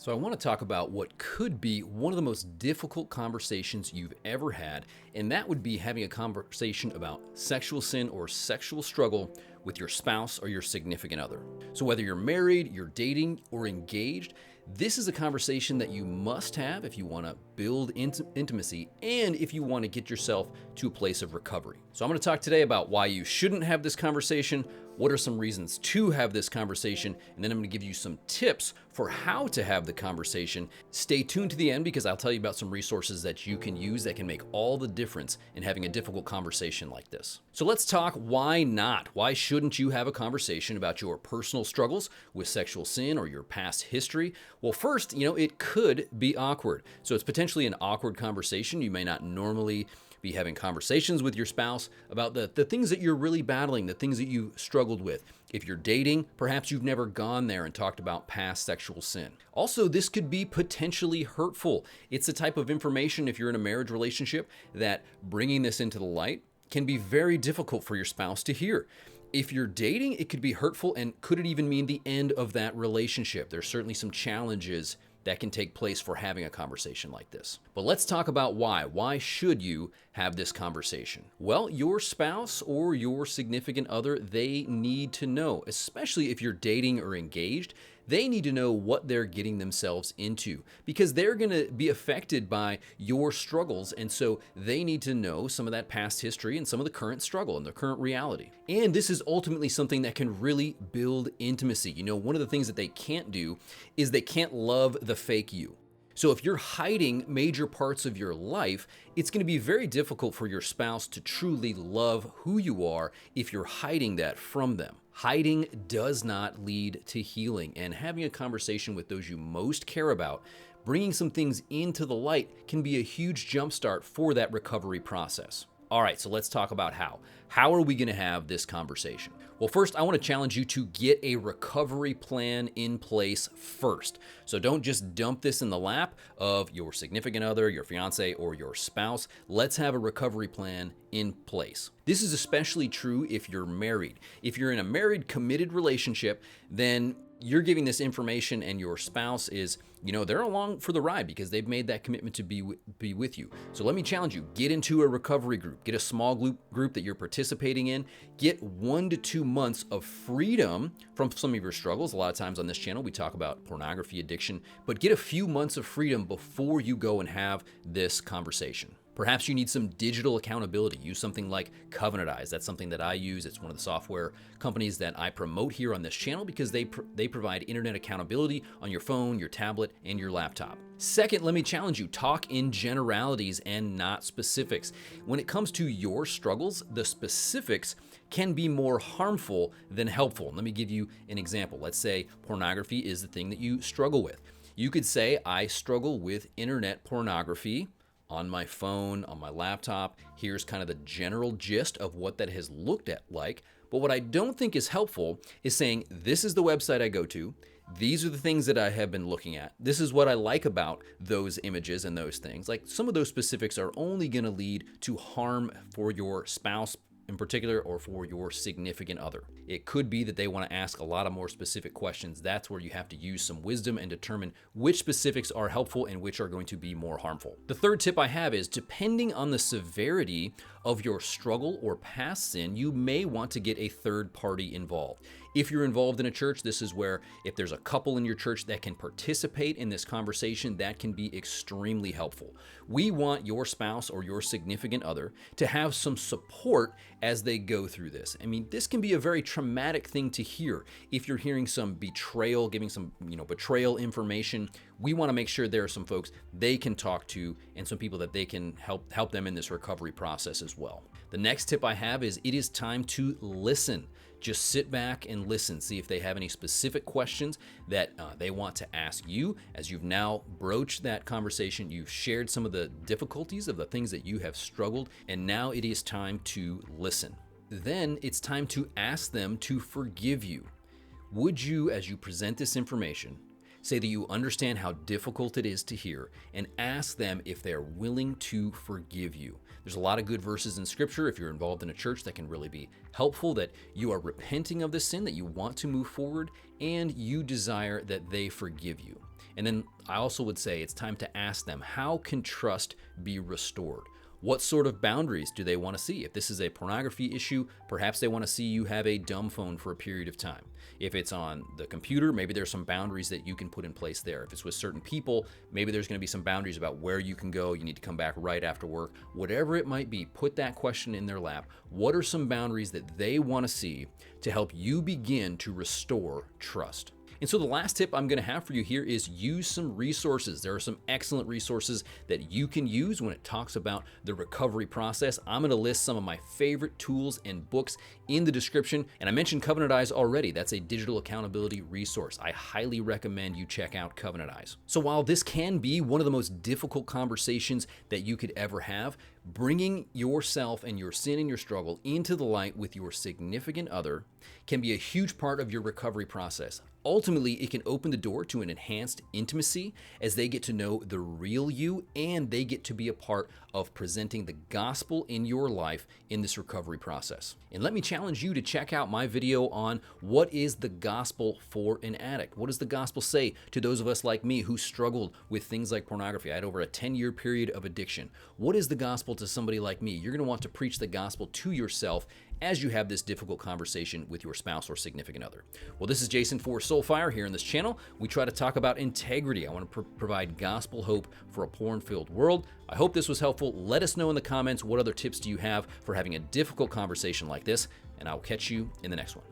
So, I want to talk about what could be one of the most difficult conversations you've ever had, and that would be having a conversation about sexual sin or sexual struggle with your spouse or your significant other. So, whether you're married, you're dating, or engaged, this is a conversation that you must have if you want to build intimacy and if you want to get yourself to a place of recovery. So, I'm going to talk today about why you shouldn't have this conversation, what are some reasons to have this conversation, and then I'm going to give you some tips for how to have the conversation. Stay tuned to the end because I'll tell you about some resources that you can use that can make all the difference in having a difficult conversation like this. So let's talk why not. Why shouldn't you have a conversation about your personal struggles with sexual sin or your past history? Well, first, it could be awkward. So it's potentially an awkward conversation. You may not normally be having conversations with your spouse about the things that you're really battling, the things that you struggled with. If you're dating, perhaps you've never gone there and talked about past sexual sin. Also, this could be potentially hurtful. It's the type of information, if you're in a marriage relationship, that bringing this into the light can be very difficult for your spouse to hear. If you're dating, it could be hurtful, and could it even mean the end of that relationship? There's certainly some challenges that can take place for having a conversation like this. But let's talk about why. Why should you have this conversation? Well, your spouse or your significant other, they need to know, especially if you're dating or engaged, they need to know what they're getting themselves into because they're going to be affected by your struggles. And so they need to know some of that past history and some of the current struggle and the current reality. And this is ultimately something that can really build intimacy. One of the things that they can't do is they can't love the fake you. So if you're hiding major parts of your life, it's going to be very difficult for your spouse to truly love who you are if you're hiding that from them. Hiding does not lead to healing, and having a conversation with those you most care about, bringing some things into the light, can be a huge jumpstart for that recovery process. All right, so let's talk about how. How are we going to have this conversation? Well, first, I want to challenge you to get a recovery plan in place first. So don't just dump this in the lap of your significant other, your fiance, or your spouse. Let's have a recovery plan in place. This is especially true if you're married. If you're in a married, committed relationship, then you're giving this information and your spouse is, they're along for the ride because they've made that commitment to be with you. So let me challenge you, get into a recovery group, get a small group that you're participating in, get 1 to 2 months of freedom from some of your struggles. A lot of times on this channel, we talk about pornography addiction, but get a few months of freedom before you go and have this conversation. Perhaps you need some digital accountability. Use something like Covenantize. That's something that I use. It's one of the software companies that I promote here on this channel because they provide internet accountability on your phone, your tablet, and your laptop. Second, let me challenge you. Talk in generalities and not specifics. When it comes to your struggles, the specifics can be more harmful than helpful. Let me give you an example. Let's say pornography is the thing that you struggle with. You could say, I struggle with internet pornography on my phone, on my laptop. Here's kind of the general gist of what that has looked at like. But what I don't think is helpful is saying, this is the website I go to. These are the things that I have been looking at. This is what I like about those images and those things. Like, some of those specifics are only going to lead to harm for your spouse in particular, or for your significant other. It could be that they want to ask a lot of more specific questions. That's where you have to use some wisdom and determine which specifics are helpful and which are going to be more harmful. The third tip I have is, depending on the severity of your struggle or past sin, you may want to get a third party involved. If you're involved in a church, this is where, if there's a couple in your church that can participate in this conversation, that can be extremely helpful. We want your spouse or your significant other to have some support as they go through this. I mean, this can be a very traumatic thing to hear. If you're hearing some betrayal, giving some, betrayal information, we want to make sure there are some folks they can talk to and some people that they can help them in this recovery process as well. The next tip I have is, it is time to listen. Just sit back and listen. See if they have any specific questions that they want to ask you. As you've now broached that conversation, you've shared some of the difficulties of the things that you have struggled, and now it is time to listen. Then it's time to ask them to forgive you. Would you, as you present this information, say that you understand how difficult it is to hear, and ask them if they are willing to forgive you? There's a lot of good verses in Scripture, if you're involved in a church, that can really be helpful, that you are repenting of the sin, that you want to move forward, and you desire that they forgive you. And then I also would say it's time to ask them, how can trust be restored? What sort of boundaries do they want to see? If this is a pornography issue, perhaps they want to see you have a dumb phone for a period of time. If it's on the computer, maybe there's some boundaries that you can put in place there. If it's with certain people, maybe there's going to be some boundaries about where you can go. You need to come back right after work. Whatever it might be, put that question in their lap. What are some boundaries that they want to see to help you begin to restore trust? And so the last tip I'm going to have for you here is use some resources. There are some excellent resources that you can use when it talks about the recovery process. I'm going to list some of my favorite tools and books in the description. And I mentioned Covenant Eyes already. That's a digital accountability resource. I highly recommend you check out Covenant Eyes. So while this can be one of the most difficult conversations that you could ever have, bringing yourself and your sin and your struggle into the light with your significant other can be a huge part of your recovery process. Ultimately, it can open the door to an enhanced intimacy as they get to know the real you and they get to be a part of presenting the gospel in your life in this recovery process. And let me challenge you to check out my video on what is the gospel for an addict. What does the gospel say to those of us like me who struggled with things like pornography? I had over a 10-year period of addiction. What is the gospel to somebody like me? You're going to want to preach the gospel to yourself as you have this difficult conversation with your spouse or significant other. Well, this is Jason for Soulfire here on this channel. We try to talk about integrity. I want to provide gospel hope for a porn-filled world. I hope this was helpful. Let us know in the comments what other tips do you have for having a difficult conversation like this, and I'll catch you in the next one.